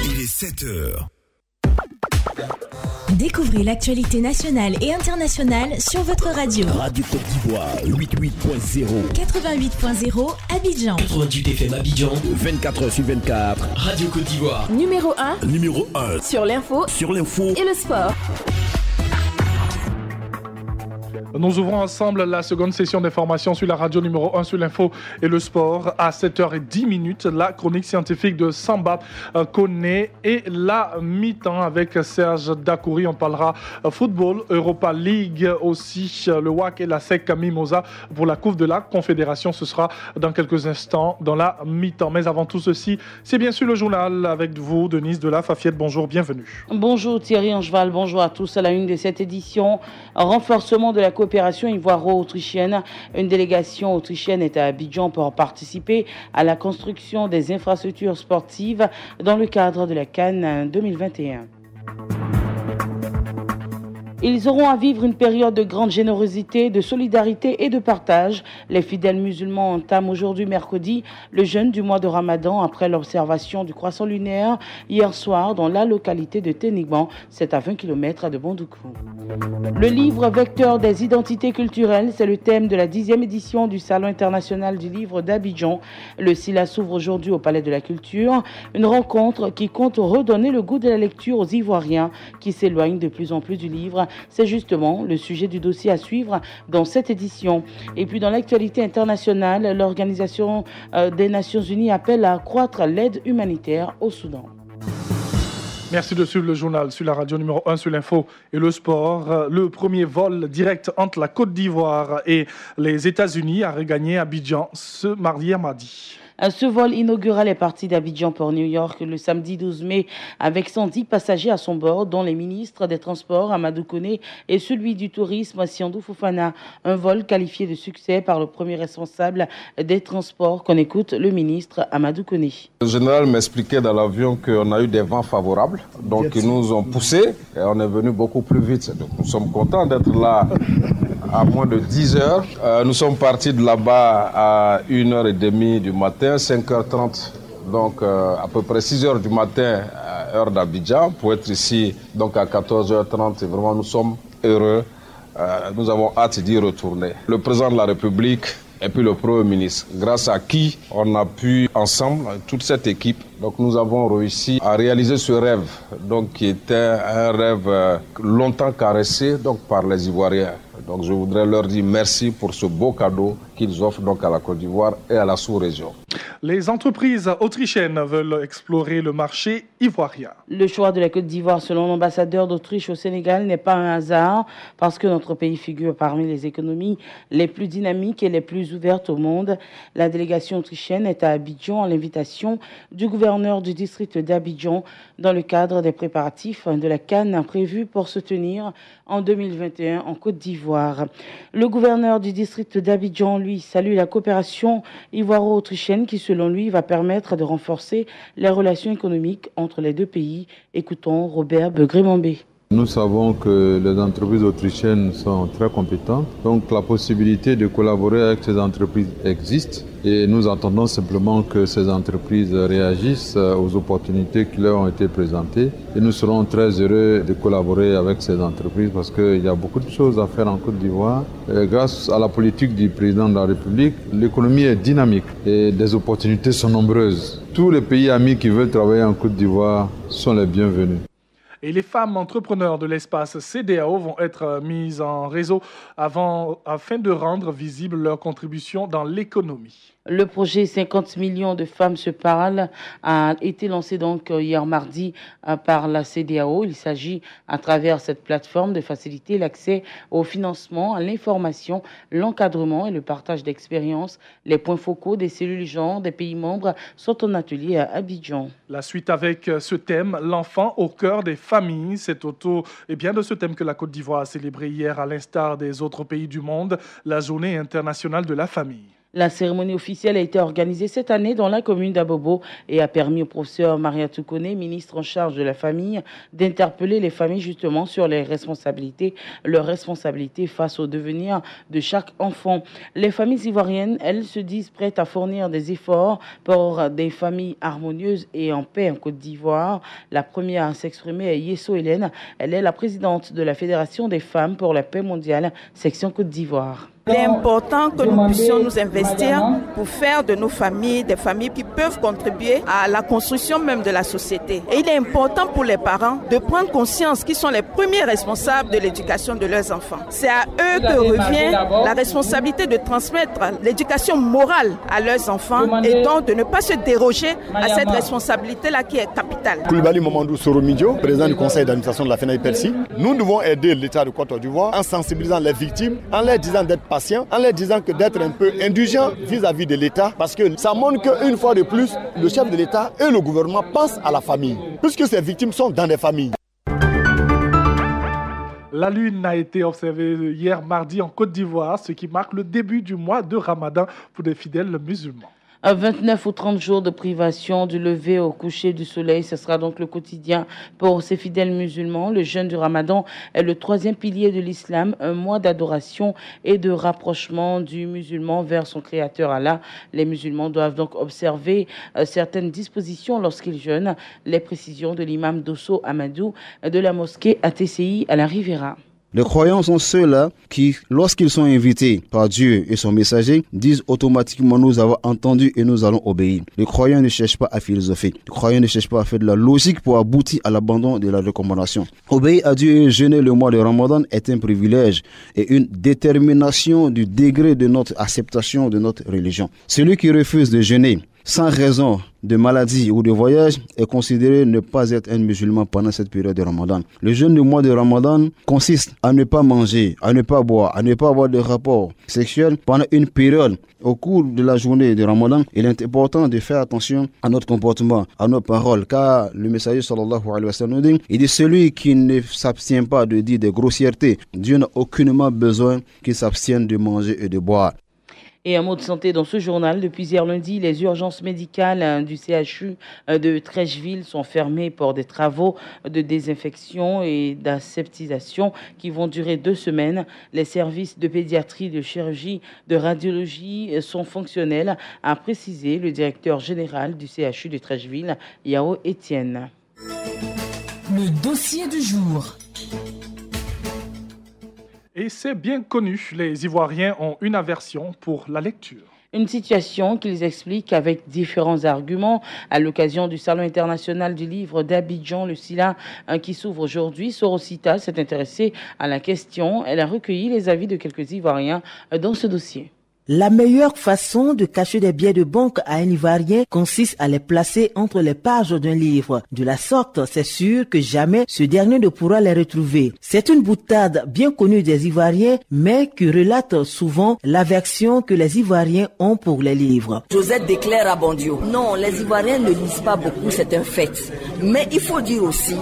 Il est 7 heures. Découvrez l'actualité nationale et internationale sur votre radio. Radio Côte d'Ivoire, 88.0. 88.0 Abidjan. 98 FM Abidjan. 24h/24. Radio Côte d'Ivoire. Numéro 1. Numéro 1. Sur l'info. Et le sport. Nous ouvrons ensemble la seconde session d'information sur la radio numéro 1 sur l'info et le sport à 7h10. La chronique scientifique de Samba Koné et la mi-temps avec Serge Dakouri. On parlera football, Europa League aussi, le WAC et la SEC Mimosa pour la Coupe de la Confédération. Ce sera dans quelques instants dans la mi-temps. Mais avant tout ceci, c'est bien sûr le journal avec vous, Denise de la Fafiette. Bonjour, bienvenue. Bonjour Thierry Angeval, bonjour à tous. À la une de cette édition, renforcement de la coopération ivoiro-autrichienne. Une délégation autrichienne est à Abidjan pour participer à la construction des infrastructures sportives dans le cadre de la CAN 2021. Ils auront à vivre une période de grande générosité, de solidarité et de partage. Les fidèles musulmans entament aujourd'hui, mercredi, le jeûne du mois de Ramadan après l'observation du croissant lunaire hier soir dans la localité de Ténigban, c'est à 20 km de Bondoukou. Le livre vecteur des identités culturelles, c'est le thème de la 10e édition du Salon international du livre d'Abidjan. Le SILA s'ouvre aujourd'hui au Palais de la Culture, une rencontre qui compte redonner le goût de la lecture aux Ivoiriens qui s'éloignent de plus en plus du livre. C'est justement le sujet du dossier à suivre dans cette édition. Et puis dans l'actualité internationale, l'Organisation des Nations Unies appelle à accroître l'aide humanitaire au Soudan. Merci de suivre le journal sur la radio numéro 1 sur l'info et le sport. Le premier vol direct entre la Côte d'Ivoire et les États-Unis a regagné Abidjan ce mardi. Ce vol inaugural est parti d'Abidjan pour New York le samedi 12 mai avec 110 passagers à son bord, dont les ministres des Transports, Amadou Koné, et celui du Tourisme, Siandou Fofana. Un vol qualifié de succès par le premier responsable des Transports. Qu'on écoute le ministre Amadou Koné. Le général m'expliquait dans l'avion qu'on a eu des vents favorables, donc ils nous ont poussés et on est venu beaucoup plus vite. Donc nous sommes contents d'être là à moins de 10 heures. Nous sommes partis de là-bas à 1h30 du matin. 5h30, donc à peu près 6h du matin, heure d'Abidjan, pour être ici donc à 14h30. Et vraiment, nous sommes heureux. Nous avons hâte d'y retourner. Le président de la République et puis le Premier ministre, grâce à qui on a pu ensemble, toute cette équipe, donc nous avons réussi à réaliser ce rêve, donc qui était un rêve longtemps caressé donc par les Ivoiriens. Donc je voudrais leur dire merci pour ce beau cadeau qu'ils offrent donc à la Côte d'Ivoire et à la sous-région. Les entreprises autrichiennes veulent explorer le marché ivoirien. Le choix de la Côte d'Ivoire, selon l'ambassadeur d'Autriche au Sénégal, n'est pas un hasard parce que notre pays figure parmi les économies les plus dynamiques et les plus ouvertes au monde. La délégation autrichienne est à Abidjan à l'invitation du gouverneur du district d'Abidjan dans le cadre des préparatifs de la CAN prévue pour se tenir en 2021 en Côte d'Ivoire. Le gouverneur du district d'Abidjan, lui, salue la coopération ivoiro-autrichienne qui, selon lui, va permettre de renforcer les relations économiques entre les deux pays. Écoutons Robert Begré-Mambé. Nous savons que les entreprises autrichiennes sont très compétentes, donc la possibilité de collaborer avec ces entreprises existe et nous attendons simplement que ces entreprises réagissent aux opportunités qui leur ont été présentées et nous serons très heureux de collaborer avec ces entreprises parce qu'il y a beaucoup de choses à faire en Côte d'Ivoire. Grâce à la politique du président de la République, l'économie est dynamique et des opportunités sont nombreuses. Tous les pays amis qui veulent travailler en Côte d'Ivoire sont les bienvenus. Et les femmes entrepreneurs de l'espace CEDEAO vont être mises en réseau afin de rendre visible leur contribution dans l'économie. Le projet 50 millions de femmes se parlent a été lancé donc hier mardi par la CEDEAO. Il s'agit à travers cette plateforme de faciliter l'accès au financement, à l'information, l'encadrement et le partage d'expériences. Les points focaux des cellules genre des pays membres sont en atelier à Abidjan. La suite avec ce thème, l'enfant au cœur des familles. C'est autour de ce thème que la Côte d'Ivoire a célébré hier, à l'instar des autres pays du monde, la Journée internationale de la famille. La cérémonie officielle a été organisée cette année dans la commune d'Abobo et a permis au professeur Mariatou Koné, ministre en charge de la famille, d'interpeller les familles justement sur leurs responsabilités face au devenir de chaque enfant. Les familles ivoiriennes, elles, se disent prêtes à fournir des efforts pour des familles harmonieuses et en paix en Côte d'Ivoire. La première à s'exprimer est Yesso Hélène. Elle est la présidente de la Fédération des femmes pour la paix mondiale, section Côte d'Ivoire. Il est important que nous puissions nous investir pour faire de nos familles des familles qui peuvent contribuer à la construction même de la société. Et il est important pour les parents de prendre conscience qu'ils sont les premiers responsables de l'éducation de leurs enfants. C'est à eux que revient la responsabilité de transmettre l'éducation morale à leurs enfants et donc de ne pas se déroger à cette responsabilité-là qui est capitale. Koulibaly Mamadou Soromidio, président du conseil d'administration de la FENAI-PERSI, nous devons aider l'État de Côte d'Ivoire en sensibilisant les victimes, en leur disant d'être en leur disant que d'être un peu indulgent vis-à-vis de l'État, parce que ça montre qu'une fois de plus, le chef de l'État et le gouvernement pensent à la famille, puisque ces victimes sont dans des familles. La lune a été observée hier mardi en Côte d'Ivoire, ce qui marque le début du mois de Ramadan pour les fidèles musulmans. 29 ou 30 jours de privation du lever au coucher du soleil, ce sera donc le quotidien pour ces fidèles musulmans. Le jeûne du Ramadan est le troisième pilier de l'islam, un mois d'adoration et de rapprochement du musulman vers son créateur Allah. Les musulmans doivent donc observer certaines dispositions lorsqu'ils jeûnent. Les précisions de l'imam Dosso Amadou de la mosquée ATCI à la Riviera. Les croyants sont ceux-là qui, lorsqu'ils sont invités par Dieu et son messager, disent automatiquement « nous avons entendu et nous allons obéir ». Les croyants ne cherchent pas à philosopher. Les croyants ne cherchent pas à faire de la logique pour aboutir à l'abandon de la recommandation. Obéir à Dieu et jeûner le mois de Ramadan est un privilège et une détermination du degré de notre acceptation de notre religion. Celui qui refuse de jeûner sans raison de maladie ou de voyage est considéré ne pas être un musulman pendant cette période de Ramadan. Le jeûne du mois de Ramadan consiste à ne pas manger, à ne pas boire, à ne pas avoir de rapports sexuels pendant une période. Au cours de la journée de Ramadan, il est important de faire attention à notre comportement, à nos paroles, car le messager sallallahu alayhi wa sallam nous dit, il dit celui qui ne s'abstient pas de dire des grossièretés, Dieu n'a aucunement besoin qu'il s'abstienne de manger et de boire. Et un mot de santé dans ce journal. Depuis hier lundi, les urgences médicales du CHU de Trècheville sont fermées pour des travaux de désinfection et d'aseptisation qui vont durer 2 semaines. Les services de pédiatrie, de chirurgie, de radiologie sont fonctionnels, a précisé le directeur général du CHU de Trècheville, Yao Etienne. Le dossier du jour. Et c'est bien connu, les Ivoiriens ont une aversion pour la lecture. Une situation qu'ils expliquent avec différents arguments à l'occasion du Salon international du livre d'Abidjan, le SILA, qui s'ouvre aujourd'hui. Sorosita s'est intéressée à la question. Elle a recueilli les avis de quelques Ivoiriens dans ce dossier. La meilleure façon de cacher des billets de banque à un Ivoirien consiste à les placer entre les pages d'un livre. De la sorte, c'est sûr que jamais ce dernier ne pourra les retrouver. C'est une boutade bien connue des Ivoiriens, mais qui relate souvent l'aversion que les Ivoiriens ont pour les livres. Josette déclare à Bondio, non, les Ivoiriens ne lisent pas beaucoup, c'est un fait. Mais il faut dire aussi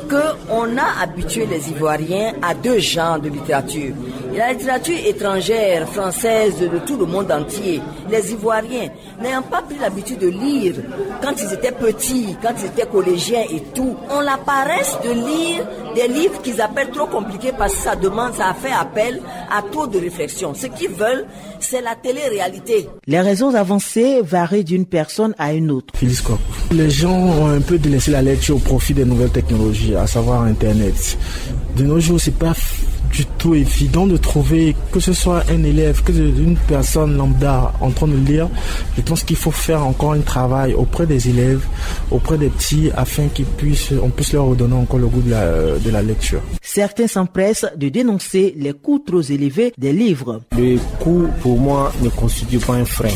qu'on a habitué les Ivoiriens à 2 genres de littérature. Il y a la littérature étrangère, française, de tout le monde entier. Les Ivoiriens n'ayant pas pris l'habitude de lire quand ils étaient petits, quand ils étaient collégiens et tout, ont la paresse de lire des livres qu'ils appellent trop compliqués parce que ça fait appel à trop de réflexion. Ce qu'ils veulent, c'est la télé-réalité. Les raisons avancées varient d'une personne à une autre. Philiscope. Les gens ont un peu délaissé la lecture au profit des nouvelles technologies, à savoir Internet. De nos jours, c'est pas du tout évident de trouver que ce soit un élève, que une personne lambda en train de lire. Je pense qu'il faut faire encore un travail auprès des élèves, auprès des petits, afin qu'on puisse leur redonner encore le goût de la lecture. Certains s'empressent de dénoncer les coûts trop élevés des livres. Le coût, pour moi, ne constitue pas un frein.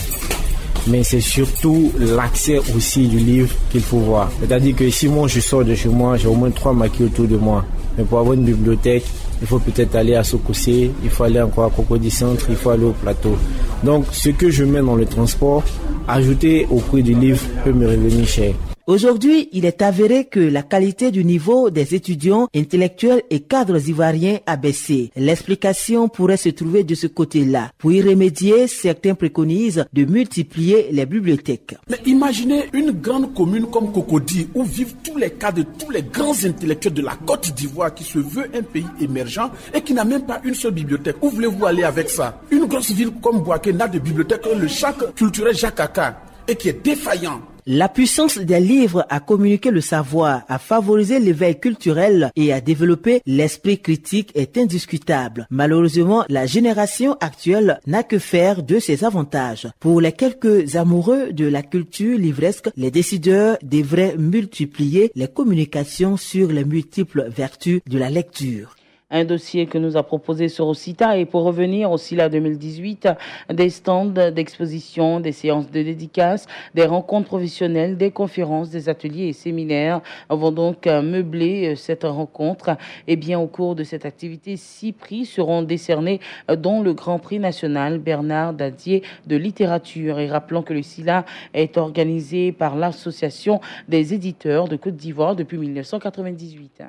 Mais c'est surtout l'accès aussi du livre qu'il faut voir. C'est-à-dire que si moi je sors de chez moi, j'ai au moins 3 maquis autour de moi. Mais pour avoir une bibliothèque, il faut peut-être aller à Sokosé, il faut aller encore à Cocody Centre, il faut aller au plateau. Donc ce que je mets dans le transport, ajouter au prix du livre peut me revenir cher. Aujourd'hui, il est avéré que la qualité du niveau des étudiants, intellectuels et cadres ivoiriens a baissé. L'explication pourrait se trouver de ce côté-là. Pour y remédier, certains préconisent de multiplier les bibliothèques. Mais imaginez une grande commune comme Cocody où vivent tous les cadres, tous les grands intellectuels de la Côte d'Ivoire qui se veut un pays émergent et qui n'a même pas une seule bibliothèque. Où voulez-vous aller avec ça? Une grosse ville comme Bouaké n'a de bibliothèque que le Chac culturel Jacques Aka et qui est défaillant. La puissance des livres à communiquer le savoir, à favoriser l'éveil culturel et à développer l'esprit critique est indiscutable. Malheureusement, la génération actuelle n'a que faire de ces avantages. Pour les quelques amoureux de la culture livresque, les décideurs devraient multiplier les communications sur les multiples vertus de la lecture. Un dossier que nous a proposé sur Ocita. Et pour revenir au SILA 2018, des stands d'exposition, des séances de dédicaces, des rencontres professionnelles, des conférences, des ateliers et séminaires vont donc meubler cette rencontre. Et bien, au cours de cette activité, 6 prix seront décernés, dont le Grand Prix national Bernard Dadier de littérature. Et rappelons que le SILA est organisé par l'Association des éditeurs de Côte d'Ivoire depuis 1998.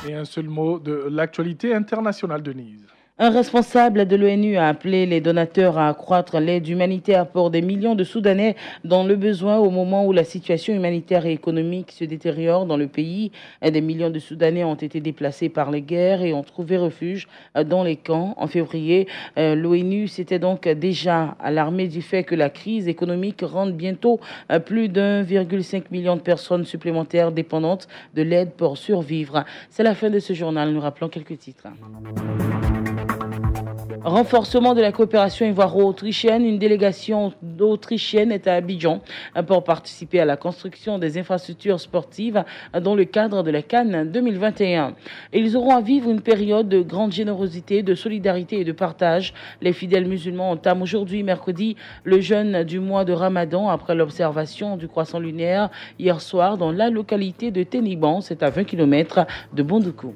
Et un seul mot de l'actualité internationale, Denise. Un responsable de l'ONU a appelé les donateurs à accroître l'aide humanitaire pour des millions de Soudanais dans le besoin au moment où la situation humanitaire et économique se détériore dans le pays. Des millions de Soudanais ont été déplacés par les guerres et ont trouvé refuge dans les camps. En février, l'ONU s'était donc déjà alarmée du fait que la crise économique rende bientôt plus d'1,5 million de personnes supplémentaires dépendantes de l'aide pour survivre. C'est la fin de ce journal. Nous rappelons quelques titres. Renforcement de la coopération ivoiro-autrichienne. Une délégation autrichienne est à Abidjan pour participer à la construction des infrastructures sportives dans le cadre de la CAN 2021. Ils auront à vivre une période de grande générosité, de solidarité et de partage. Les fidèles musulmans entament aujourd'hui, mercredi, le jeûne du mois de Ramadan après l'observation du croissant lunaire hier soir dans la localité de Téniban. C'est à 20 km de Bondoukou.